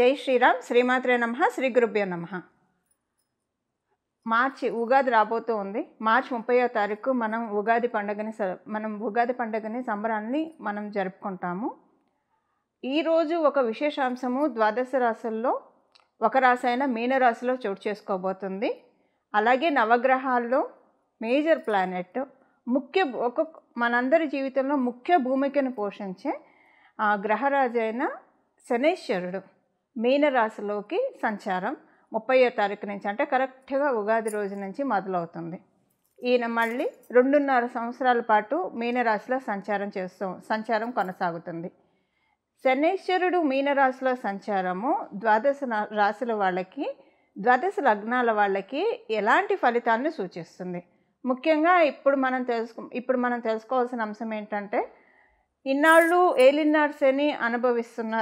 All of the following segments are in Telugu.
జై శ్రీరామ్. శ్రీమాత్రే నమః. శ్రీ గురుభ్యో నమః. మార్చి ఉగాది రాబోతూ ఉంది. మార్చి 30వ తారీఖు మనం ఉగాది పండుగని సంబరాన్ని మనం జరుపుకుంటాము. ఈరోజు ఒక విశేషాంశము ద్వాదశ రాశుల్లో ఒక రాశి అయిన మీనరాశిలో చోటు చేసుకోబోతుంది. అలాగే నవగ్రహాల్లో మేజర్ ప్లానెట్ మనందరి జీవితంలో ముఖ్య భూమికను పోషించే గ్రహరాజు అయిన శనైశ్వరుడు మీనరాశిలోకి సంచారం 30వ తారీఖు నుంచి, అంటే కరెక్ట్గా ఉగాది రోజు నుంచి మొదలవుతుంది. ఈయన మళ్ళీ 2.5 సంవత్సరాల పాటు మీనరాశిలో సంచారం కొనసాగుతుంది. శనైశ్వరుడు మీనరాశిలో సంచారము ద్వాదశ లగ్నాల వాళ్ళకి ఎలాంటి ఫలితాన్ని సూచిస్తుంది? ముఖ్యంగా ఇప్పుడు మనం తెలుసుకోవాల్సిన అంశం ఏంటంటే, ఇన్నాళ్ళు ఏలినాడు శని అనుభవిస్తున్న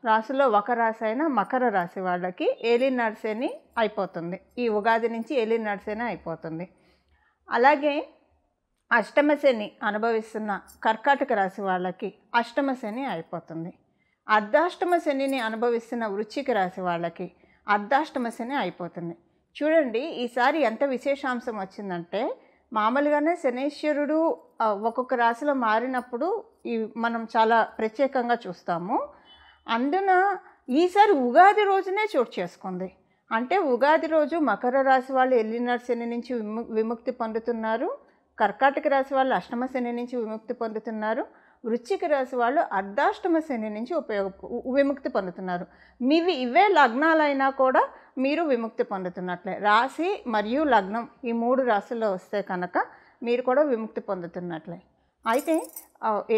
రాశిలో ఒక రాశి అయిన మకర రాశి వాళ్ళకి ఏలినాడు శని అయిపోతుంది. ఈ ఉగాది నుంచి ఏలినాడు శని అయిపోతుంది. అలాగే అష్టమ శని అనుభవిస్తున్న కర్కాటక రాశి వాళ్ళకి అష్టమ శని అయిపోతుంది. అర్ధాష్టమ శనిని అనుభవిస్తున్న వృశ్చిక రాశి వాళ్ళకి అర్ధాష్టమ శని అయిపోతుంది. చూడండి, ఈసారి ఎంత విశేషాంశం వచ్చిందంటే, మామూలుగానే శనైశ్వరుడు ఒక్కొక్క రాశిలో మారినప్పుడు మనం చాలా ప్రత్యేకంగా చూస్తాము. అందున ఈసారి ఉగాది రోజునే చోటు చేసుకుంది. అంటే ఉగాది రోజు మకర రాశి వాళ్ళు ఏలినాడు శని నుంచి విముక్తి పొందుతున్నారు. కర్కాటక రాశి వాళ్ళు అష్టమ శని నుంచి విముక్తి పొందుతున్నారు. వృశ్చిక రాశి వాళ్ళు అర్ధాష్టమ శని నుంచి విముక్తి పొందుతున్నారు. ఇవే లగ్నాలైనా కూడా మీరు విముక్తి పొందుతున్నట్లే. రాశి మరియు లగ్నం ఈ 3 రాశుల్లో వస్తే కనుక మీరు కూడా విముక్తి పొందుతున్నట్లే. అయితే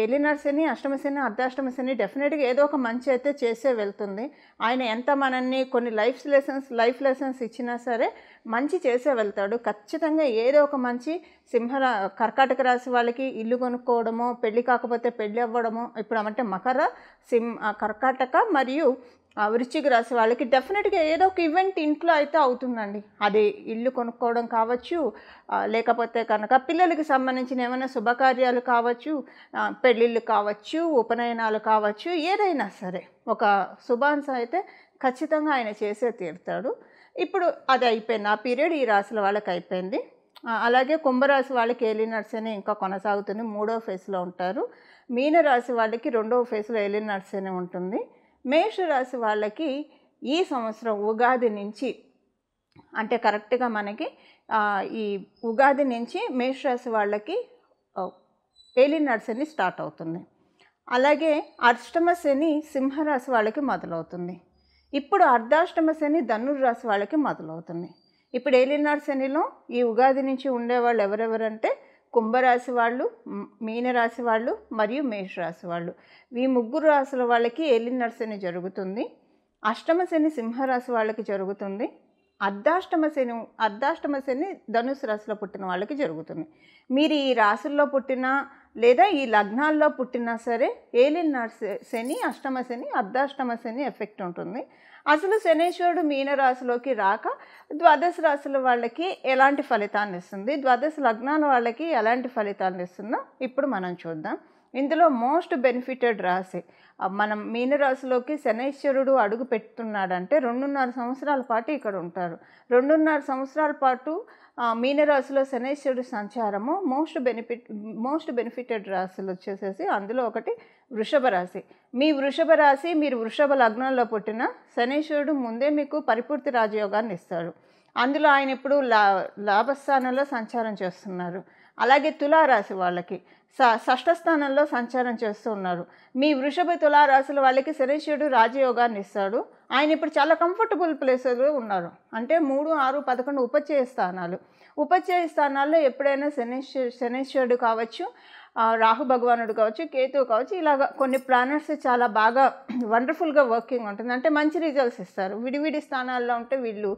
ఏలినాడు శని, అష్టమ శని, అర్ధాష్టమ శని డెఫినెట్గా ఏదో ఒక మంచి అయితే చేసే వెళ్తుంది. ఆయన ఎంత మనల్ని కొన్ని లైఫ్ లెసన్స్ ఇచ్చినా సరే మంచి చేసే వెళ్తాడు. ఖచ్చితంగా ఏదో ఒక మంచి కర్కాటక రాశి వాళ్ళకి ఇల్లు కొనుక్కోవడమో, పెళ్ళి కాకపోతే పెళ్ళి అవ్వడమో, ఇప్పుడు అంటే కర్కాటక మరియు వృశ్చిక రాశి వాళ్ళకి డెఫినెట్గా ఏదో ఒక ఈవెంట్ ఇంట్లో అయితే అవుతుందండి. అది ఇల్లు కొనుక్కోవడం కావచ్చు, లేకపోతే కనుక పిల్లలకి సంబంధించిన ఏమైనా శుభకార్యాలు కావచ్చు, పెళ్ళిళ్ళు కావచ్చు, ఉపనయనాలు కావచ్చు, ఏదైనా సరే ఒక శుభాంశం అయితే ఖచ్చితంగా ఆయన చేసే తీరుతాడు. ఇప్పుడు అది అయిపోయింది, ఆ పీరియడ్ ఈ రాశుల వాళ్ళకి అయిపోయింది. అలాగే కుంభరాశి వాళ్ళకి ఏలినాడు శని ఇంకా కొనసాగుతుంది, 3వ ఫేజ్లో ఉంటారు. మీనరాశి వాళ్ళకి 2వ ఫేజ్లో ఏలినాడు శని ఉంటుంది. మేషరాశి వాళ్ళకి ఈ సంవత్సరం ఉగాది నుంచి, అంటే కరెక్ట్గా మనకి ఈ ఉగాది నుంచి మేషరాశి వాళ్ళకి ఏలినాడు శని స్టార్ట్ అవుతుంది. అలాగే అష్టమ శని సింహరాశి వాళ్ళకి మొదలవుతుంది. ఇప్పుడు అర్ధాష్టమ శని ధనుర్రాశి వాళ్ళకి మొదలవుతుంది. ఇప్పుడు ఏలినాడు శనిలో ఈ ఉగాది నుంచి ఉండేవాళ్ళు ఎవరెవరంటే కుంభరాశి వాళ్ళు, మీనరాశి వాళ్ళు మరియు మేషరాశి వాళ్ళు. ఈ 3 రాశుల వాళ్ళకి ఏలినాడు శని జరుగుతుంది. అష్టమ శని సింహరాశి వాళ్ళకి జరుగుతుంది. అర్ధాష్టమ శని ధనుసు రాశిలో పుట్టిన వాళ్ళకి జరుగుతుంది. మీరు ఈ రాశుల్లో పుట్టినా లేదా ఈ లగ్నాల్లో పుట్టినా సరే ఏలినాడు శని, అష్టమ శని, అర్ధాష్టమ శని ఎఫెక్ట్ ఉంటుంది. అసలు శనైశ్వరుడు మీనరాశిలోకి రాక ద్వాదశ రాశుల వాళ్ళకి ఎలాంటి ఫలితాన్ని ఇస్తుంది, ద్వాదశ లగ్నాల వాళ్ళకి ఎలాంటి ఫలితాన్ని ఇస్తుందో ఇప్పుడు మనం చూద్దాం. ఇందులో మోస్ట్ బెనిఫిటెడ్ రాశి మనం మీనరాశిలోకి శనైశ్వరుడు అడుగు పెడుతున్నాడంటే 2.5 సంవత్సరాల పాటు ఇక్కడ ఉంటారు. 2.5 సంవత్సరాల పాటు మీనరాశిలో శనైశ్వరుడు సంచారము మోస్ట్ బెనిఫిటెడ్ రాశులు వచ్చేసేసి అందులో ఒకటి వృషభ రాశి. మీరు వృషభ లగ్నంలో పుట్టిన శనైశ్వరుడు ముందే మీకు పరిపూర్తి రాజయోగాన్ని ఇస్తాడు. అందులో ఆయన ఇప్పుడు లాభస్థానంలో సంచారం చేస్తున్నారు. అలాగే తులారాశి వాళ్ళకి షష్ఠ స్థానంలో సంచారం చేస్తూ ఉన్నారు. మీ వృషభ తులారాశుల వాళ్ళకి శనైశ్వరుడు రాజయోగాన్ని ఇస్తాడు. ఆయన ఇప్పుడు చాలా కంఫర్టబుల్ ప్లేస్లో ఉన్నారు. అంటే 3, 6, 11 ఉపచయ స్థానాల్లో ఎప్పుడైనా శనైశ్వరుడు కావచ్చు, రాహు భగవానుడు కావచ్చు, కేతువు కావచ్చు, ఇలాగ కొన్ని ప్లానెట్స్ చాలా బాగా వండర్ఫుల్గా వర్కింగ్ ఉంటుంది. అంటే మంచి రిజల్ట్స్ ఇస్తారు. విడివిడి స్థానాల్లో ఉంటే వీళ్ళు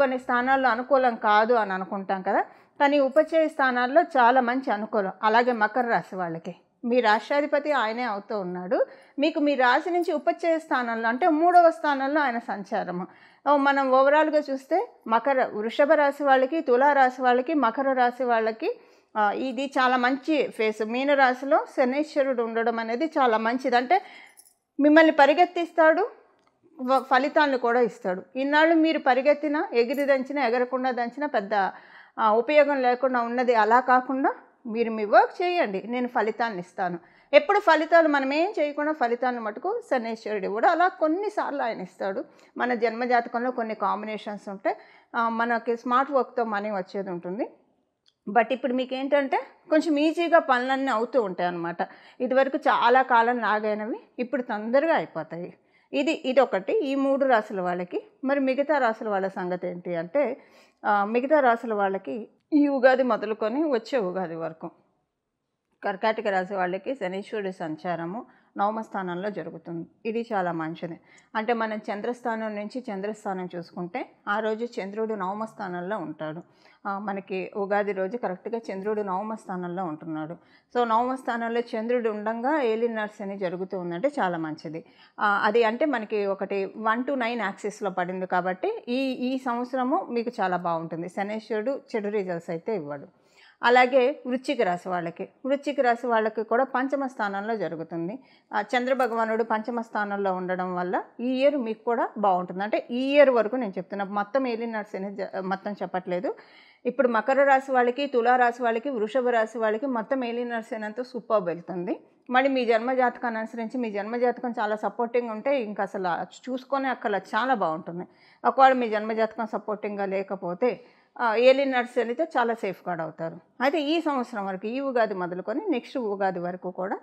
కొన్ని స్థానాల్లో అనుకూలం కాదు అని అనుకుంటాం కదా, కానీ ఉపచయ స్థానాల్లో చాలా మంచి అనుకూలం. అలాగే మకర రాశి వాళ్ళకి మీ రాష్ట్రాధిపతి ఆయనే అవుతూ ఉన్నాడు. మీకు మీ రాశి నుంచి ఉపచయ స్థానంలో అంటే 3వ స్థానంలో ఆయన సంచారము. మనం ఓవరాల్గా చూస్తే వృషభ రాశి వాళ్ళకి, తులారాశి వాళ్ళకి, మకర రాశి వాళ్ళకి ఇది చాలా మంచి ఫేస్. మీనరాశిలో శనైశ్వరుడు ఉండడం అనేది చాలా మంచిది. అంటే మిమ్మల్ని పరిగెత్తిస్తాడు, ఫలితాలను కూడా ఇస్తాడు. ఇన్నాళ్ళు మీరు పరిగెత్తినా, ఎగిరి దంచినా, ఎగరకుండా దంచినా పెద్ద ఉపయోగం లేకుండా ఉన్నది అలా కాకుండా మీరు మీ వర్క్ చేయండి, నేను ఫలితాన్ని ఇస్తాను. ఎప్పుడు ఫలితాలు మనం ఏం చేయకుండా ఫలితాలను మటుకు శనీశ్వరుడు కూడా అలా కొన్నిసార్లు ఆయన ఇస్తాడు. మన జన్మజాతకంలో కొన్ని కాంబినేషన్స్ ఉంటాయి. మనకి స్మార్ట్ వర్క్తో మనీ వచ్చేది ఉంటుంది. బట్ ఇప్పుడు మీకు ఏంటంటే కొంచెం ఈజీగా పనులన్నీ అవుతూ ఉంటాయి అన్నమాట. ఇదివరకు చాలా కాలం లాగైనవి ఇప్పుడు తొందరగా అయిపోతాయి. ఇదొకటి ఈ 3 రాసుల వాళ్ళకి. మరి మిగతా రాసుల వాళ్ళ సంగతి ఏంటి అంటే మిగతా రాసుల వాళ్ళకి ఈ ఉగాది మొదలుకొని వచ్చే ఉగాది వరకు కర్కాటక రాశి వాళ్ళకి శనీశ్వరుడి సంచారము నవమ స్థానంలో జరుగుతుంది. ఇది చాలా మంచిది. అంటే మనం చంద్రస్థానం నుంచి చంద్రస్థానం చూసుకుంటే ఆ రోజు చంద్రుడు నవమ స్థానంలో ఉంటాడు. మనకి ఉగాది రోజు కరెక్ట్గా చంద్రుడు నవమ స్థానంలో ఉంటున్నాడు. సో నవమ స్థానంలో చంద్రుడు ఉండగా ఏలినాటి శని జరుగుతూ ఉందంటే చాలా మంచిది. అది అంటే మనకి ఒకటి 1 to 9 యాక్సిస్లో పడింది కాబట్టి ఈ సంవత్సరము మీకు చాలా బాగుంటుంది. శనీశ్వరుడు చెడు రిజల్ట్స్ అయితే ఇవ్వడు. అలాగే వృశ్చిక రాశి వాళ్ళకి కూడా పంచమ స్థానంలో జరుగుతుంది. చంద్రభగవానుడు పంచమ స్థానంలో ఉండడం వల్ల ఈ ఇయర్ మీకు కూడా బాగుంటుంది. అంటే ఈ ఇయర్ వరకు నేను చెప్తున్నా, మొత్తం ఏలినాటి శని మొత్తం చెప్పట్లేదు. ఇప్పుడు మకర రాశి వాళ్ళకి, తులారాశి వాళ్ళకి, వృషభ రాశి వాళ్ళకి మొత్తం ఏలినాటి శని అంతా సూపర్ వెళ్తుంది. మళ్ళీ మీ జన్మజాతకాన్ని అనుసరించి మీ జన్మజాతకం చాలా సపోర్టింగ్ ఉంటే ఇంకా అసలు చూసుకొని అక్కడ చాలా బాగుంటుంది. ఒకవేళ మీ జన్మజాతకం సపోర్టింగ్గా లేకపోతే ఏలినాటి శనితో చాలా సేఫ్ గార్డ్ అవుతారు. అయితే ఈ సంవత్సరం వరకు ఈ ఉగాది మొదలుకొని నెక్స్ట్ ఉగాది వరకు కూడా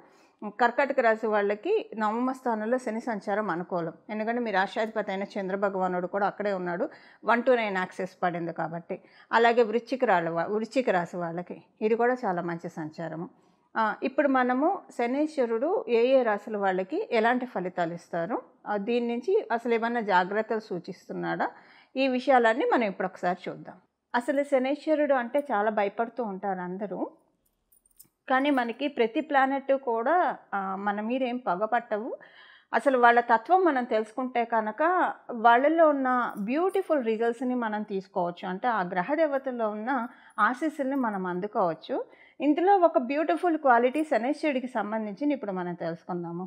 కర్కాటక రాశి వాళ్ళకి నవమ స్థానంలో శని సంచారం అనుకూలం. ఎందుకంటే మీ రాష్ట్రాధిపతి అయిన చంద్రభగవానుడు కూడా అక్కడే ఉన్నాడు. 1 to 9 యాక్సెస్ పడింది కాబట్టి. అలాగే వృశ్చిక రాశి వాళ్ళకి ఇది కూడా చాలా మంచి సంచారము. ఇప్పుడు మనము శనీశ్వరుడు ఏ రాశుల వాళ్ళకి ఎలాంటి ఫలితాలు ఇస్తారు, దీని నుంచి అసలు ఏమన్నా జాగ్రత్తలు సూచిస్తున్నాడా, ఈ విషయాలన్నీ మనం ఇప్పుడు ఒకసారి చూద్దాం. అసలు శనీశ్వరుడు అంటే చాలా భయపడుతూ ఉంటారు అందరూ. కానీ మనకి ప్రతి ప్లానెట్ కూడా మన మీద ఏం పగపట్టవు. అసలు వాళ్ళ తత్వం మనం తెలుసుకుంటే కనుక వాళ్ళలో ఉన్న బ్యూటిఫుల్ రిజల్ట్స్ని మనం తీసుకోవచ్చు. అంటే ఆ గ్రహ దేవతల్లో ఉన్న ఆశీస్సుల్ని మనం అందుకోవచ్చు. ఇందులో ఒక బ్యూటిఫుల్ క్వాలిటీ శనీశ్వరుడికి సంబంధించి ఇప్పుడు మనం తెలుసుకుందాము.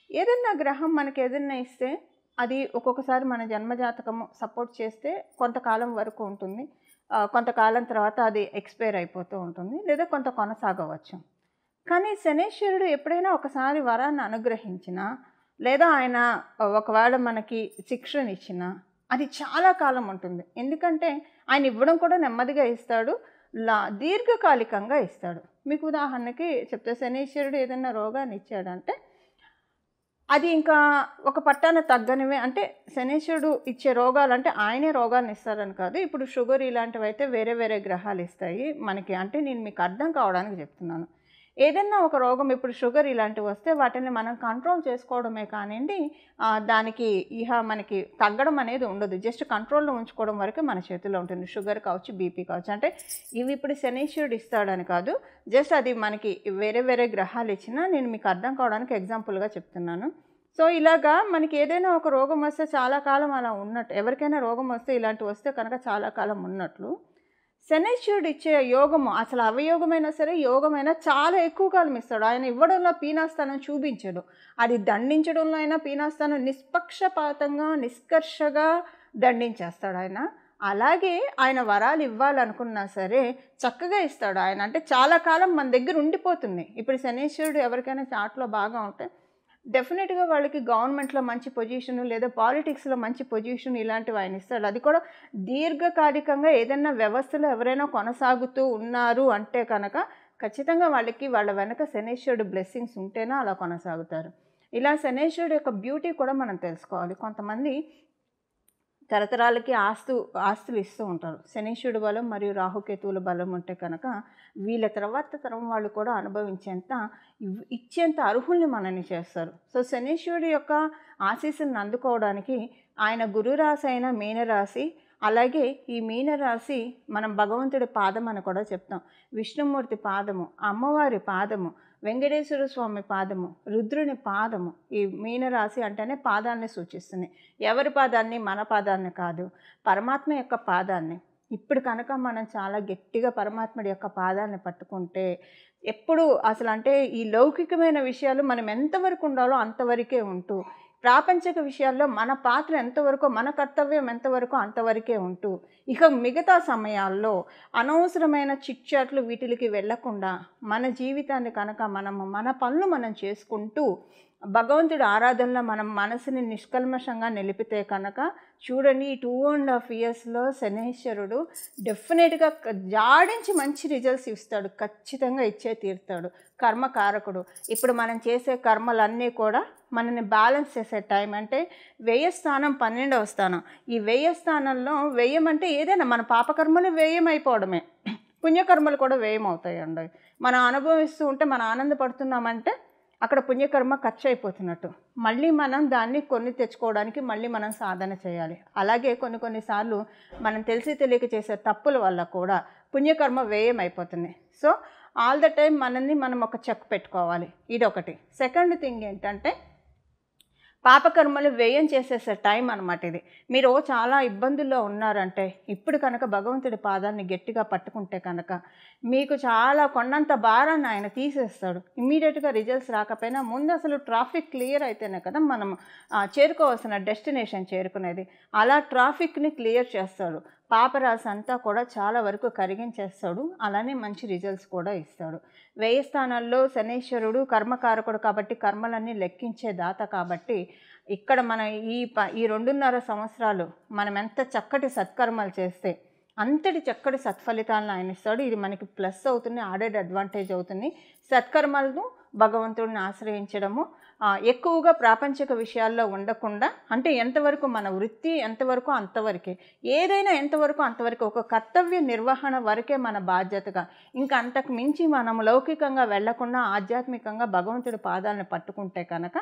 ఏదన్నా గ్రహం మనకి ఏదన్నా ఇస్తే అది ఒక్కొక్కసారి మన జన్మజాతకము సపోర్ట్ చేస్తే కొంతకాలం వరకు ఉంటుంది. కొంతకాలం తర్వాత అది ఎక్స్పైర్ అయిపోతూ ఉంటుంది, లేదా కొంత కొనసాగవచ్చు. కానీ శనీశ్వరుడు ఎప్పుడైనా ఒకసారి వరాన్ని అనుగ్రహించినా, లేదా ఆయన ఒకవేళ మనకి శిక్షణ ఇచ్చినా అది చాలా కాలం ఉంటుంది. ఎందుకంటే ఆయన ఇవ్వడం కూడా నెమ్మదిగా ఇస్తాడు, దీర్ఘకాలికంగా ఇస్తాడు. మీకు ఉదాహరణకి చెప్తే శనీశ్వరుడు ఏదైనా రోగాన్ని ఇచ్చాడంటే అది ఇంకా ఒక పట్టాన తగ్గనివే. అంటే శనీశ్వరుడు ఇచ్చే రోగాలు అంటే ఆయనే రోగాన్ని ఇస్తారని కాదు. ఇప్పుడు షుగర్ ఇలాంటివి అయితే వేరే వేరే గ్రహాలు ఇస్తాయి మనకి. అంటే నేను మీకు అర్థం కావడానికి చెప్తున్నాను. ఏదైనా ఒక రోగం ఇప్పుడు షుగర్ ఇలాంటివి వస్తే వాటిని మనం కంట్రోల్ చేసుకోవడమే కానివ్వండి, దానికి మనకి తగ్గడం అనేది ఉండదు. జస్ట్ కంట్రోల్లో ఉంచుకోవడం వరకే మన చేతిలో ఉంటుంది. షుగర్ కావచ్చు, బీపీ కావచ్చు. అంటే ఇవి ఇప్పుడు శనీశ్వరుడు ఇస్తాడని కాదు, జస్ట్ అది మనకి వేరే వేరే గ్రహాలు ఇచ్చినా నేను మీకు అర్థం కావడానికి ఎగ్జాంపుల్గా చెప్తున్నాను. సో ఇలాగా మనకి ఏదైనా ఒక రోగం వస్తే చాలా కాలం అలా ఉన్నట్టు, ఎవరికైనా రోగం వస్తే ఇలాంటివి వస్తే కనుక చాలా కాలం ఉన్నట్లు శనీశ్వరుడు ఇచ్చే యోగము, అసలు అవయోగమైనా సరే యోగమైనా చాలా ఎక్కువ కాలం ఇస్తాడు. ఆయన ఇవ్వడంలో పీనాస్థానం చూపించడు, అది దండించడంలో అయినా పీనాస్థానం నిష్పక్షపాతంగా నిష్కర్షగా దండించేస్తాడు ఆయన. అలాగే ఆయన వరాలు ఇవ్వాలనుకున్నా సరే చక్కగా ఇస్తాడు ఆయన. అంటే చాలా కాలం మన దగ్గర ఉండిపోతుంది. ఇప్పుడు శనీశ్వరుడు ఎవరికైనా చాట్లో బాగా ఉంటే డెఫినెట్గా వాళ్ళకి గవర్నమెంట్లో మంచి పొజిషను, లేదా పాలిటిక్స్లో మంచి పొజిషన్ ఇలాంటివి ఆయన ఇస్తాడు. అది కూడా దీర్ఘకాలికంగా ఏదైనా వ్యవస్థలో ఎవరైనా కొనసాగుతూ ఉన్నారు అంటే కనుక ఖచ్చితంగా వాళ్ళ వెనక శనీశ్వరుడు బ్లెస్సింగ్స్ ఉంటేనే అలా కొనసాగుతారు. ఇలా శనీశ్వరుడు యొక్క బ్యూటీ కూడా మనం తెలుసుకోవాలి. కొంతమంది తరతరాలకి ఆస్తులు ఇస్తూ ఉంటారు. శనీశ్వరుడు బలం మరియు రాహుకేతువుల బలం ఉంటే కనుక వీళ్ళ తర్వాత తరం వాళ్ళు కూడా అనుభవించేంత ఇచ్చేంత అర్హుల్ని మనల్ని చేస్తారు. సో శనీశ్వరుడు యొక్క ఆశీస్సులను అందుకోవడానికి ఆయన గురురాశి అయిన మీనరాశి, అలాగే ఈ మీనరాశి మనం భగవంతుడి పాదం అని కూడా చెప్తాం. విష్ణుమూర్తి పాదము, అమ్మవారి పాదము, వెంకటేశ్వర స్వామి పాదము, రుద్రుని పాదము. ఈ మీనరాశి అంటేనే పాదాన్ని సూచిస్తుంది. ఎవరి పాదాన్ని? మన పాదాన్ని కాదు, పరమాత్మ యొక్క పాదాన్ని. ఇప్పుడు కనుక మనం చాలా గట్టిగా పరమాత్ముడి యొక్క పాదాన్ని పట్టుకుంటే ఎప్పుడు అసలు అంటే ఈ లౌకికమైన విషయాలు మనం ఎంతవరకు ఉండాలో అంతవరకే ఉంటూ ప్రాపంచిక విషయాల్లో మన పాత్ర ఎంతవరకు, మన కర్తవ్యం ఎంతవరకు అంతవరకే ఉంటూ, ఇక మిగతా సమయాల్లో అనవసరమైన చిట్చాట్లు వీటికి వెళ్ళకుండా మన జీవితాన్ని కనుక మన పనులు మనం చేసుకుంటూ భగవంతుడి ఆరాధనలో మనం మనసుని నిష్కల్మషంగా నిలిపితే కనుక చూడండి, ఈ 2.5 yearsలో శనైశ్వరుడు డెఫినెట్గా జాడించి మంచి రిజల్ట్స్ ఇస్తాడు, ఖచ్చితంగా ఇచ్చే తీరుతాడు. కర్మకారకుడు. ఇప్పుడు మనం చేసే కర్మలన్నీ కూడా మనని బ్యాలెన్స్ చేసే టైం. అంటే వ్యయ స్థానం 12వ స్థానం. ఈ వ్యయ స్థానంలో వ్యయం అంటే ఏదైనా మన పాపకర్మలు వ్యయం అయిపోవడమే, పుణ్యకర్మలు కూడా వ్యయం అవుతాయండి. మనం అనుభవిస్తూ ఉంటే మనం ఆనందపడుతున్నామంటే అక్కడ పుణ్యకర్మ ఖర్చు అయిపోతున్నట్టు. మళ్ళీ మనం దాన్ని కొన్ని తెచ్చుకోవడానికి మళ్ళీ మనం సాధన చేయాలి. అలాగే కొన్నిసార్లు మనం తెలిసి తెలియక చేసే తప్పుల వల్ల కూడా పుణ్యకర్మ వ్యయం అయిపోతుంది. సో ఆల్ ద టైం మనల్ని మనం ఒక చెక్ పెట్టుకోవాలి. ఇదొకటి. సెకండ్ థింగ్ ఏంటంటే పాపకర్మలు వ్యయం చేసేసే టైం అనమాట ఇది. మీరు చాలా ఇబ్బందుల్లో ఉన్నారంటే ఇప్పుడు కనుక భగవంతుడి పాదాన్ని గట్టిగా పట్టుకుంటే కనుక మీకు చాలా కొండంత భారాన్ని ఆయన తీసేస్తాడు. ఇమ్మీడియట్గా రిజల్ట్స్ రాకపోయినా ముందు అసలు ట్రాఫిక్ క్లియర్ అయితేనే కదా మనం చేరుకోవాల్సిన డెస్టినేషన్ చేరుకునేది. అలా ట్రాఫిక్ని క్లియర్ చేస్తాడు. పాపరాశి అంతా కూడా చాలా వరకు కరిగించేస్తాడు. అలానే మంచి రిజల్ట్స్ కూడా ఇస్తాడు. వ్యయ స్థానాల్లో శనైశ్వరుడు కర్మకారకుడు కాబట్టి కర్మలన్నీ లెక్కించే దాత కాబట్టి ఇక్కడ మన ఈ 2.5 సంవత్సరాలు మనం ఎంత చక్కటి సత్కర్మలు చేస్తే అంతటి చక్కటి సత్ఫలితాలను ఆయన ఇస్తాడు. ఇది మనకి ప్లస్ అవుతుంది, ఆడెడ్ అడ్వాంటేజ్ అవుతుంది. సత్కర్మలను భగవంతుడిని ఆశ్రయించడము, ఎక్కువగా ప్రాపంచిక విషయాల్లో ఉండకుండా, అంటే ఎంతవరకు మన వృత్తి ఎంతవరకు అంతవరకే, ఏదైనా ఎంతవరకు అంతవరకు, ఒక కర్తవ్య నిర్వహణ వరకే మన బాధ్యతగా, ఇంకా అంతకు మించి మనం లౌకికంగా వెళ్లకుండా ఆధ్యాత్మికంగా భగవంతుడి పాదాలను పట్టుకుంటే కనుక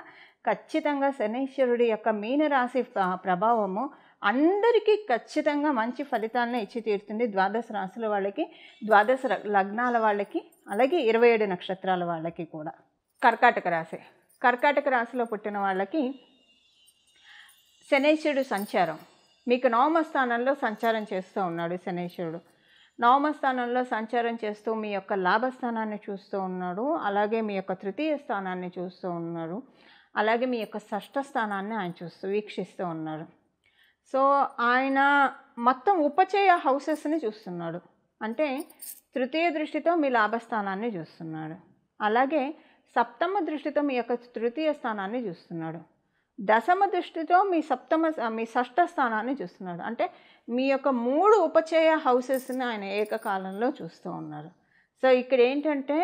ఖచ్చితంగా శనైశ్వరుడి యొక్క మీనరాశి ప్రభావము అందరికీ ఖచ్చితంగా మంచి ఫలితాలను ఇచ్చి తీరుతుంది. 12 రాశుల వాళ్ళకి, 12 లగ్నాల వాళ్ళకి, అలాగే 27 నక్షత్రాల వాళ్ళకి కూడా. కర్కాటక రాశి. కర్కాటక రాశిలో పుట్టిన వాళ్ళకి శనైశ్వరుడు సంచారం మీకు నవమ స్థానంలో సంచారం చేస్తూ ఉన్నాడు. శనైశ్వరుడు నవమ స్థానంలో సంచారం చేస్తూ మీ యొక్క లాభస్థానాన్ని చూస్తూ ఉన్నాడు. అలాగే మీ యొక్క తృతీయ స్థానాన్ని చూస్తూ ఉన్నాడు. అలాగే మీ యొక్క షష్ఠ స్థానాన్ని ఆయన వీక్షిస్తూ ఉన్నాడు. సో ఆయన మొత్తం ఉపచయ హౌసెస్ని చూస్తున్నాడు. అంటే తృతీయ దృష్టితో మీ లాభస్థానాన్ని చూస్తున్నాడు. అలాగే సప్తమ దృష్టితో మీ యొక్క తృతీయ స్థానాన్ని చూస్తున్నాడు. దశమ దృష్టితో మీ షష్ఠ స్థానాన్ని చూస్తున్నాడు. అంటే మీ యొక్క 3 ఉపచయ హౌసెస్ని ఆయన ఏకకాలంలో చూస్తూ ఉన్నారు. సో ఇక్కడ ఏంటంటే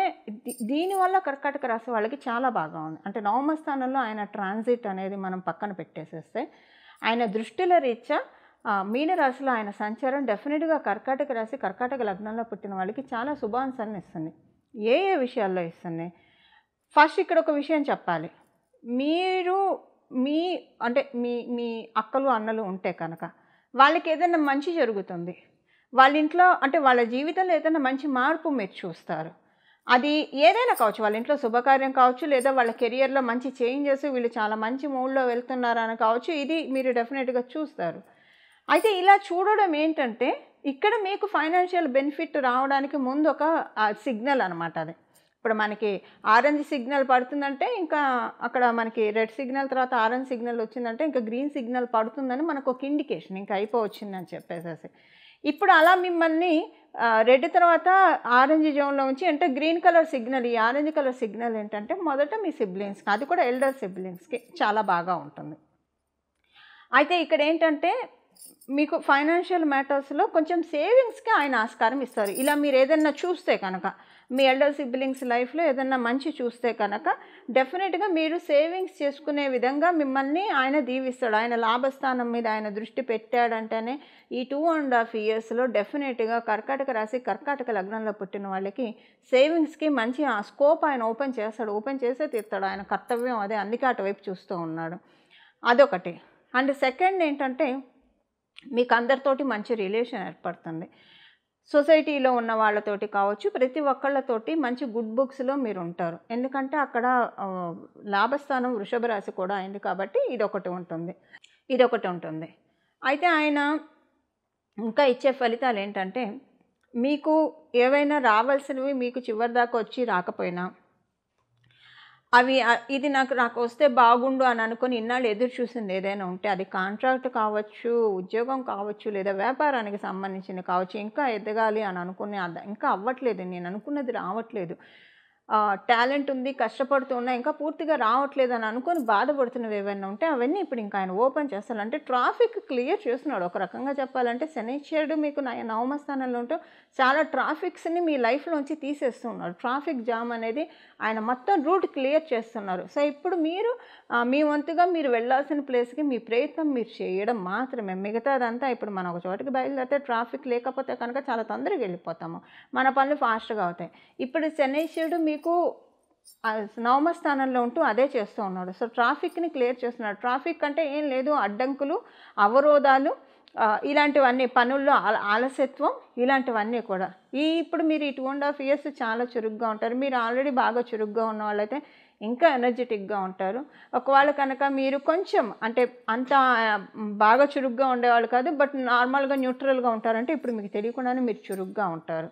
దీనివల్ల కర్కాటక రాశి వాళ్ళకి చాలా బాగా ఉంది. అంటే నవమ స్థానంలో ఆయన ట్రాన్సిట్ అనేది మనం పక్కన పెట్టేసేస్తే ఆయన దృష్టిల రీత్యా మీనరాశిలో ఆయన సంచారం డెఫినెట్గా కర్కాటక రాశి, కర్కాటక లగ్నంలో పుట్టిన వాళ్ళకి చాలా శుభాంశాలను ఇస్తుంది. ఏ విషయాల్లో ఇస్తుంది? ఫస్ట్ ఇక్కడ ఒక విషయం చెప్పాలి. మీరు మీ అక్కలు అన్నలు ఉంటే కనుక వాళ్ళకి ఏదైనా మంచి జరుగుతుంది. వాళ్ళ ఇంట్లో అంటే వాళ్ళ జీవితంలో ఏదైనా మంచి మార్పు మీరు చూస్తారు. అది ఏదైనా కావచ్చు, వాళ్ళ ఇంట్లో శుభకార్యం కావచ్చు, లేదా వాళ్ళ కెరియర్లో మంచి చేంజెస్, వీళ్ళు చాలా మంచి మూడ్లో వెళ్తున్నారని కావచ్చు, ఇది మీరు డెఫినెట్గా చూస్తారు. అయితే ఇలా చూడడం ఏంటంటే ఇక్కడ మీకు ఫైనాన్షియల్ బెనిఫిట్ రావడానికి ముందు ఒక సిగ్నల్ అనమాట. అది ఇప్పుడు మనకి ఆరెంజ్ సిగ్నల్ పడుతుందంటే ఇంకా అక్కడ మనకి రెడ్ సిగ్నల్ తర్వాత ఆరెంజ్ సిగ్నల్ వచ్చిందంటే ఇంకా గ్రీన్ సిగ్నల్ పడుతుందని మనకు ఒక ఇండికేషన్, ఇంకా అయిపోవచ్చిందని చెప్పేసేసి. ఇప్పుడు అలా మిమ్మల్ని రెడ్ తర్వాత ఆరెంజ్ జోన్లో ఉంచి అంటే గ్రీన్ కలర్ సిగ్నల్, ఈ ఆరెంజ్ కలర్ సిగ్నల్ ఏంటంటే మొదట మీ సిబ్లింగ్స్కి, అది కూడా ఎల్డర్ సిబ్లింగ్స్కి చాలా బాగా ఉంటుంది. అయితే ఇక్కడ ఏంటంటే మీకు ఫైనాన్షియల్ మ్యాటర్స్లో కొంచెం సేవింగ్స్కి ఆయన ఆస్కారం ఇస్తారు. ఇలా మీరు ఏదైనా చూస్తే కనుక మీ ఎల్డర్ సిబ్లింగ్స్ లైఫ్లో ఏదైనా మంచి చూస్తే కనుక డెఫినెట్గా మీరు సేవింగ్స్ చేసుకునే విధంగా మిమ్మల్ని ఆయన దీవిస్తాడు. ఆయన లాభస్థానం మీద ఆయన దృష్టి పెట్టాడంటేనే ఈ 2.5 yearsలో డెఫినెట్గా కర్కాటక రాశి, కర్కాటక లగ్నంలో పుట్టిన వాళ్ళకి సేవింగ్స్కి మంచి ఆ స్కోప్ ఆయన ఓపెన్ చేస్తాడు. ఓపెన్ చేసే తీరుతాడు. ఆయన కర్తవ్యం అదే, అందుకే అటువైపు చూస్తూ ఉన్నాడు. అదొకటి. అండ్ సెకండ్ ఏంటంటే మీకు అందరితోటి మంచి రిలేషన్ ఏర్పడుతుంది. సొసైటీలో ఉన్న వాళ్ళతోటి కావచ్చు, ప్రతి ఒక్కళ్ళతోటి మంచి గుడ్ బుక్స్లో మీరు ఉంటారు. ఎందుకంటే అక్కడ లాభస్థానం వృషభ రాశి కూడా అయింది కాబట్టి ఇదొకటి ఉంటుంది. అయితే ఆయన ఇంకా ఇచ్చే ఫలితాలు ఏంటంటే మీకు ఏవైనా రావాల్సినవి మీకు చివరి దాకా వచ్చి రాకపోయినా ఇది నాకు వస్తే బాగుండు అని అనుకుని ఇన్నాళ్ళు ఎదురు చూసింది ఏదైనా ఉంటే, అది కాంట్రాక్ట్ కావచ్చు, ఉద్యోగం కావచ్చు, లేదా వ్యాపారానికి సంబంధించింది కావచ్చు, ఇంకా ఎదగాలి అని అనుకుని ఇంకా అవ్వట్లేదు, నేను అనుకున్నది రావట్లేదు, టాలెంట్ ఉంది, కష్టపడుతూ ఉన్నా, ఇంకా పూర్తిగా రావట్లేదు అని అనుకుని బాధపడుతున్నవి ఏవైనా ఉంటే అవన్నీ ఇప్పుడు ఇంకా ఆయన ఓపెన్ చేస్తారు. అంటే ట్రాఫిక్ క్లియర్ చేస్తున్నాడు. ఒక రకంగా చెప్పాలంటే శనైశ్వరుడు మీకు నవమ స్థానంలో ఉంటూ చాలా ట్రాఫిక్స్ని మీ లైఫ్లోంచి తీసేస్తూ ఉన్నాడు. ట్రాఫిక్ జామ్ అనేది ఆయన మొత్తం రూట్ క్లియర్ చేస్తున్నారు. సో ఇప్పుడు మీరు మీ వంతుగా మీరు వెళ్ళాల్సిన ప్లేస్కి మీ ప్రయత్నం మీరు చేయడం మాత్రమే. మిగతాదంతా ఇప్పుడు మనం ఒక చోటికి బయలుదేరితే ట్రాఫిక్ లేకపోతే కనుక చాలా తొందరగా వెళ్ళిపోతాము, మన పనులు ఫాస్ట్గా అవుతాయి. ఇప్పుడు శనైశ్వరుడు మీకు నవమ స్థానంలో ఉంటూ అదే చేస్తూ ఉన్నాడు. సో ట్రాఫిక్ని క్లియర్ చేస్తున్నాడు. ట్రాఫిక్ అంటే ఏం లేదు, అడ్డంకులు, అవరోధాలు, ఇలాంటివన్నీ, పనుల్లో ఆలస్యత్వం, ఇలాంటివన్నీ కూడా. ఇప్పుడు మీరు ఈ 2.5 years చాలా చురుగ్గా ఉంటారు. మీరు ఆల్రెడీ బాగా చురుగ్గా ఉన్న వాళ్ళైతే ఇంకా ఎనర్జెటిక్గా ఉంటారు. ఒకవేళ కనుక మీరు కొంచెం అంటే అంత బాగా చురుగ్గా ఉండేవాళ్ళు కాదు, బట్ నార్మల్గా న్యూట్రల్గా ఉంటారంటే ఇప్పుడు మీకు తెలియకుండానే మీరు చురుగ్గా ఉంటారు.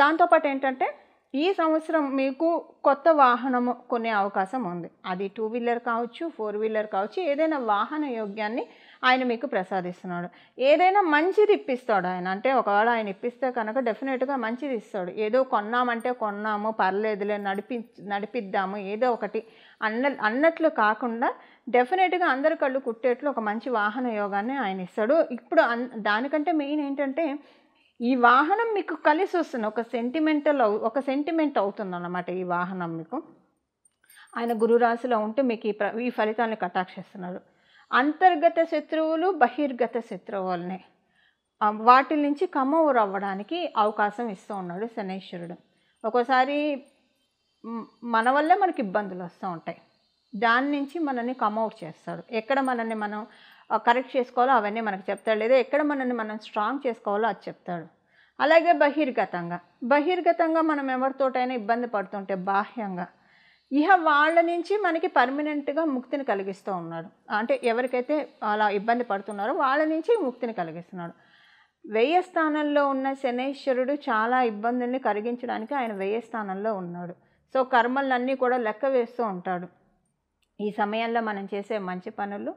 దాంతోపాటు ఏంటంటే ఈ సంవత్సరం మీకు కొత్త వాహనము కొనే అవకాశం ఉంది. అది 2 wheeler కావచ్చు, 4 wheeler కావచ్చు, ఏదైనా వాహన యోగ్యాన్ని ఆయన మీకు ప్రసాదిస్తున్నాడు. ఏదైనా మంచిది ఇప్పిస్తాడు ఆయన. అంటే ఒకవేళ ఆయన ఇప్పిస్తే కనుక డెఫినెట్గా మంచిది ఇస్తాడు. ఏదో కొన్నామంటే కొన్నాము, పర్లేదులే, నడిపిద్దాము, ఏదో ఒకటి అన్నట్లు కాకుండా డెఫినెట్గా అందరి కళ్ళు కుట్టేట్లు ఒక మంచి వాహన యోగాన్ని ఆయన ఇస్తాడు. ఇప్పుడు దానికంటే మెయిన్ ఏంటంటే ఈ వాహనం మీకు కలిసి వస్తుంది. ఒక సెంటిమెంట్ అవుతుందన్నమాట ఈ వాహనం మీకు. ఆయన గురురాశిలో ఉంటే మీకు ఈ ఫలితాన్ని కటాక్షిస్తున్నారు. అంతర్గత శత్రువులు, బహిర్గత శత్రువుల్ని వాటి నుంచి కమౌర్ అవ్వడానికి అవకాశం ఇస్తూ ఉన్నాడు శనైశ్వరుడు. ఒక్కోసారి మన వల్లే మనకి ఇబ్బందులు వస్తూ ఉంటాయి, దాని నుంచి మనల్ని కమౌట్ చేస్తాడు. ఎక్కడ మనల్ని మనం కరెక్ట్ చేసుకోవాలో అవన్నీ మనకు చెప్తాడు, లేదా ఎక్కడ మనల్ని మనం స్ట్రాంగ్ చేసుకోవాలో అది చెప్తాడు. అలాగే బహిర్గతంగా మనం ఎవరితోటైనా ఇబ్బంది పడుతుంటే బాహ్యంగా వాళ్ళ నుంచి మనకి పర్మనెంట్గా ముక్తిని కలిగిస్తూ ఉన్నాడు. అంటే ఎవరికైతే అలా ఇబ్బంది పడుతున్నారో వాళ్ళ నుంచి ముక్తిని కలిగిస్తున్నాడు. 10వ స్థానంలో ఉన్న శనైశ్వరుడు చాలా ఇబ్బందుల్ని కలిగించడానికి ఆయన 10వ స్థానంలో ఉన్నాడు. సో కర్మలన్నీ కూడా లెక్క వేస్తూ ఉంటాడు. ఈ సమయంలో మనం చేసే మంచి పనులు,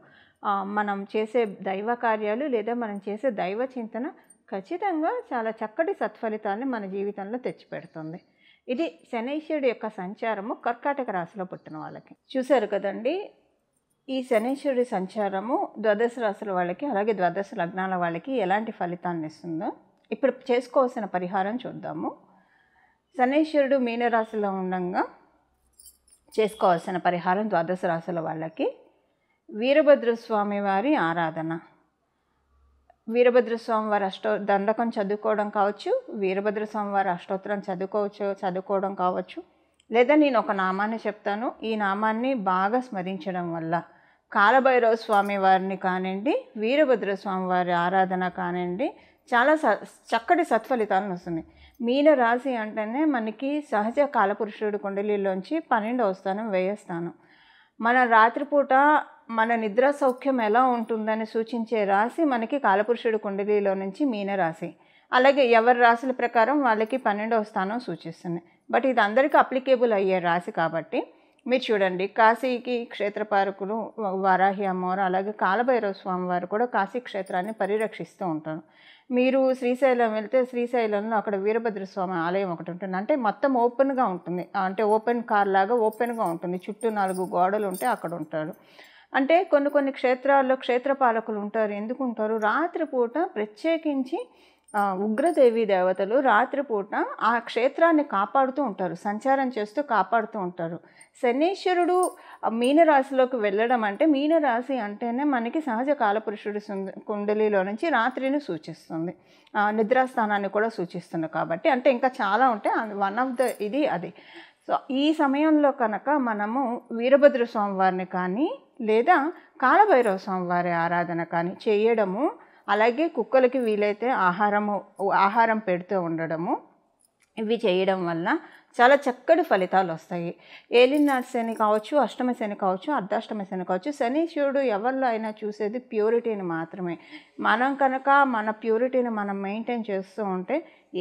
మనం చేసే దైవ కార్యాలు, లేదా మనం చేసే దైవ చింతన ఖచ్చితంగా చాలా చక్కటి సత్ఫలితాన్ని మన జీవితంలో తెచ్చిపెడుతుంది. ఇది శనైశ్వరుడు యొక్క సంచారము కర్కాటక రాశిలో పుట్టిన వాళ్ళకి. చూశారు కదండి, ఈ శనైశ్వరుడి సంచారము ద్వాదశ రాశుల వాళ్ళకి, అలాగే ద్వాదశ లగ్నాల వాళ్ళకి ఎలాంటి ఫలితాన్ని ఇస్తుందో ఇప్పుడు చేసుకోవాల్సిన పరిహారం చూద్దాము. శనైశ్వరుడు మీనరాశిలో ఉండగా చేసుకోవాల్సిన పరిహారం ద్వాదశ రాశుల వాళ్ళకి వీరభద్రస్వామి వారి ఆరాధన. వీరభద్రస్వామి వారి దండకం చదువుకోవడం కావచ్చు, వీరభద్రస్వామి వారి అష్టోత్తరం చదువుకోవడం కావచ్చు, లేదా నేను ఒక నామాన్ని చెప్తాను, ఈ నామాన్ని బాగా స్మరించడం వల్ల కాలభైరవ స్వామి వారిని కానివ్వండి, వీరభద్రస్వామి వారి ఆరాధన కానివ్వండి, చాలా చక్కటి సత్ఫలితాలను వస్తుంది. మీన రాశి అంటేనే మనకి సహజ కాలపురుషుడు కుండలిలోంచి 12వ స్థానం, 10వ స్థానం. మన రాత్రిపూట మన నిద్ర సౌఖ్యం ఎలా ఉంటుందని సూచించే రాశి మనకి కాలపురుషుడు కుండలిలో నుంచి మీనరాశి. అలాగే ఎవరి రాశుల ప్రకారం వాళ్ళకి 12వ స్థానం సూచిస్తుంది. బట్ ఇది అందరికీ అప్లికేబుల్ అయ్యే రాశి కాబట్టి మీరు చూడండి, కాశీకి క్షేత్రపాలకులు వారాహి అమ్మవారు, అలాగే కాలభైరవ స్వామి వారు కూడా కాశీ క్షేత్రాన్ని పరిరక్షిస్తూ ఉంటారు. మీరు శ్రీశైలం వెళ్తే శ్రీశైలంలో అక్కడ వీరభద్రస్వామి ఆలయం ఒకటి ఉంటుంది. అంటే మొత్తం ఓపెన్గా ఉంటుంది, అంటే ఓపెన్ కార్ లాగా ఓపెన్గా ఉంటుంది, చుట్టూ 4 గోడలు ఉంటే అక్కడ ఉంటాడు. అంటే కొన్ని క్షేత్రాల్లో క్షేత్రపాలకులు ఉంటారు. ఎందుకు ఉంటారు? రాత్రిపూట ప్రత్యేకించి ఉగ్రదేవి దేవతలు రాత్రిపూట ఆ క్షేత్రాన్ని కాపాడుతూ ఉంటారు, సంచారం చేస్తూ కాపాడుతూ ఉంటారు. శనీశ్వరుడు మీనరాశిలోకి వెళ్ళడం అంటే, మీనరాశి అంటేనే మనకి సహజ కాలపురుషుడు కుండలిలో నుంచి రాత్రిని సూచిస్తుంది, నిద్రాస్థానాన్ని కూడా సూచిస్తుంది. కాబట్టి అంటే ఇంకా చాలా ఉంటాయి, వన్ ఆఫ్ ద ఇది అది. సో ఈ సమయంలో కనుక మనము వీరభద్ర స్వామి వారిని కానీ లేదా కాలభైరవ స్వామి వారి ఆరాధన కానీ చేయడము, అలాగే కుక్కలకి వీలైతే ఆహారం పెడుతూ ఉండడము, ఇవి చేయడం వల్ల చాలా చక్కటి ఫలితాలు వస్తాయి. ఏలినాటి శని కావచ్చు, అష్టమ శని కావచ్చు, అర్ధాష్టమ శని కావచ్చు, శనీశ్వరుడు ఎవరిలో అయినా చూసేది ప్యూరిటీని మాత్రమే. మనం కనుక మన ప్యూరిటీని మనం మెయింటైన్ చేస్తూ ఉంటే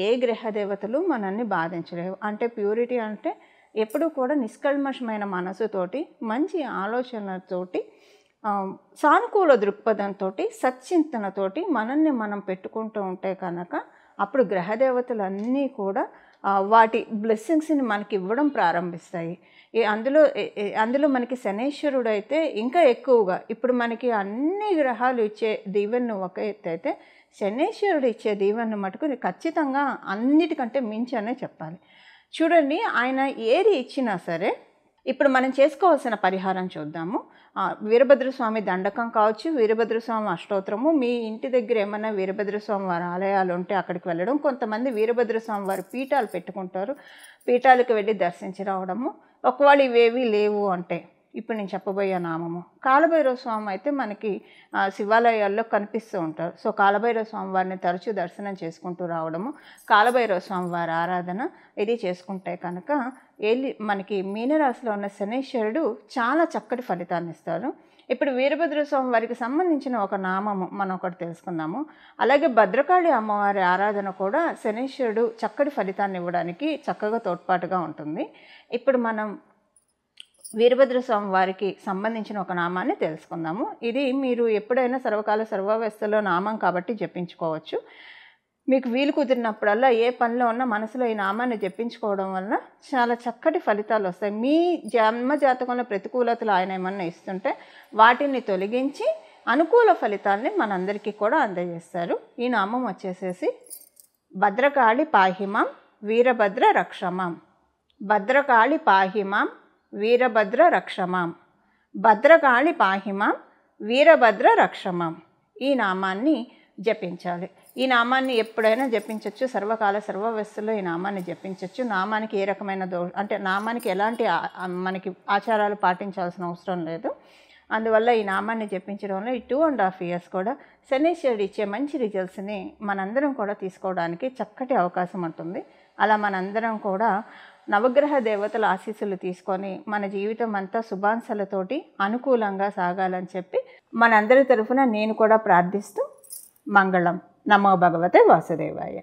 ఏ గ్రహ దేవతలు మనల్ని బాధించలేవు. అంటే ప్యూరిటీ అంటే ఎప్పుడూ కూడా నిష్కల్మషమైన మనసుతోటి, మంచి ఆలోచనలతోటి, సానుకూల దృక్పథంతో, సచ్చింతనతోటి మనల్ని మనం పెట్టుకుంటూ ఉంటే కనుక అప్పుడు గ్రహదేవతలన్నీ కూడా వాటి బ్లెస్సింగ్స్ని మనకి ఇవ్వడం ప్రారంభిస్తాయి. అందులో మనకి శనేశ్వరుడు అయితే ఇంకా ఎక్కువగా, ఇప్పుడు మనకి అన్ని గ్రహాలు ఇచ్చే దీవెనను ఒక ఎత్తు అయితే, శనేశ్వరుడు ఇచ్చే దీవెనను మటుకు ఖచ్చితంగా అన్నిటికంటే మించి అనే చెప్పాలి. చూడండి, ఆయన ఏది ఇచ్చినా సరే, ఇప్పుడు మనం చేసుకోవాల్సిన పరిహారం చూద్దాము. వీరభద్రస్వామి దండకం కావచ్చు, వీరభద్రస్వామి అష్టోత్తరము, మీ ఇంటి దగ్గర ఏమైనా వీరభద్రస్వామి వారి ఆలయాలు ఉంటే అక్కడికి వెళ్ళడం, కొంతమంది వీరభద్రస్వామి వారి పీఠాలు పెట్టుకుంటారు, పీఠాలకు వెళ్ళి దర్శించి రావడము. ఒకవేళ ఇవేవి లేవు అంటే ఇప్పుడు నేను చెప్పబోయే నామము కాలభైరవ స్వామి అయితే మనకి శివాలయాల్లో కనిపిస్తూ ఉంటారు. సో కాలభైరవ స్వామి వారిని తరచూ దర్శనం చేసుకుంటూ రావడము, కాలభైరవ స్వామి వారి ఆరాధన ఇది చేసుకుంటే కనుక మనకి మీనరాశిలో ఉన్న శనేశ్వరుడు చాలా చక్కటి ఫలితాన్ని ఇస్తారు. ఇప్పుడు వీరభద్ర స్వామి వారికి సంబంధించిన ఒక నామము మనం ఒకటి తెలుసుకుందాము. అలాగే భద్రకాళి అమ్మవారి ఆరాధన కూడా శనేశ్వరుడు చక్కటి ఫలితాన్ని ఇవ్వడానికి చక్కగా తోడ్పాటుగా ఉంటుంది. ఇప్పుడు మనం వీరభద్ర స్వామి వారికి సంబంధించిన ఒక నామాన్ని తెలుసుకుందాము. ఇది మీరు ఎప్పుడైనా సర్వకాల సర్వావస్థలో నామం కాబట్టి జపించుకోవచ్చు. మీకు వీలు కుదిరినప్పుడల్లా ఏ పనిలో ఉన్నా మనసులో ఈ నామాన్ని జపించుకోవడం వలన చాలా చక్కటి ఫలితాలు వస్తాయి. మీ జన్మ జాతకంలో ప్రతికూలతలు ఆయన ఏమన్నా ఇస్తుంటే వాటిని తొలగించి అనుకూల ఫలితాలని మనందరికీ కూడా అందజేస్తారు. ఈ నామం వచ్చేసేసి భద్రకాళి పాహిమాం వీరభద్ర రక్షమాం. భద్రకాళి పాహిమాం వీరభద్ర రక్షమాం. భద్రకాళి పాహిమాం వీరభద్ర రక్షమాం. ఈ నామాన్ని జపించాలి. ఈ నామాన్ని ఎప్పుడైనా జపించవచ్చు. సర్వకాల సర్వవస్థలో ఈ నామాన్ని జపించవచ్చు. నామానికి ఏ రకమైన అంటే నామానికి ఎలాంటి మనకి ఆచారాలు పాటించాల్సిన అవసరం లేదు. అందువల్ల ఈ నామాన్ని జపించడంలో ఈ 2.5 years కూడా శనీశ్వరుడు ఇచ్చే మంచి రిజల్ట్స్ని మనందరం కూడా తీసుకోవడానికి చక్కటి అవకాశం ఉంటుంది. అలా మనందరం కూడా నవగ్రహ దేవతల ఆశీస్సులు తీసుకొని మన జీవితం అంతా శుభాంశాలతోటి అనుకూలంగా సాగాలని చెప్పి మనందరి తరఫున నేను కూడా ప్రార్థిస్తూ మంగళం. నమో భగవతే వాసుదేవాయ.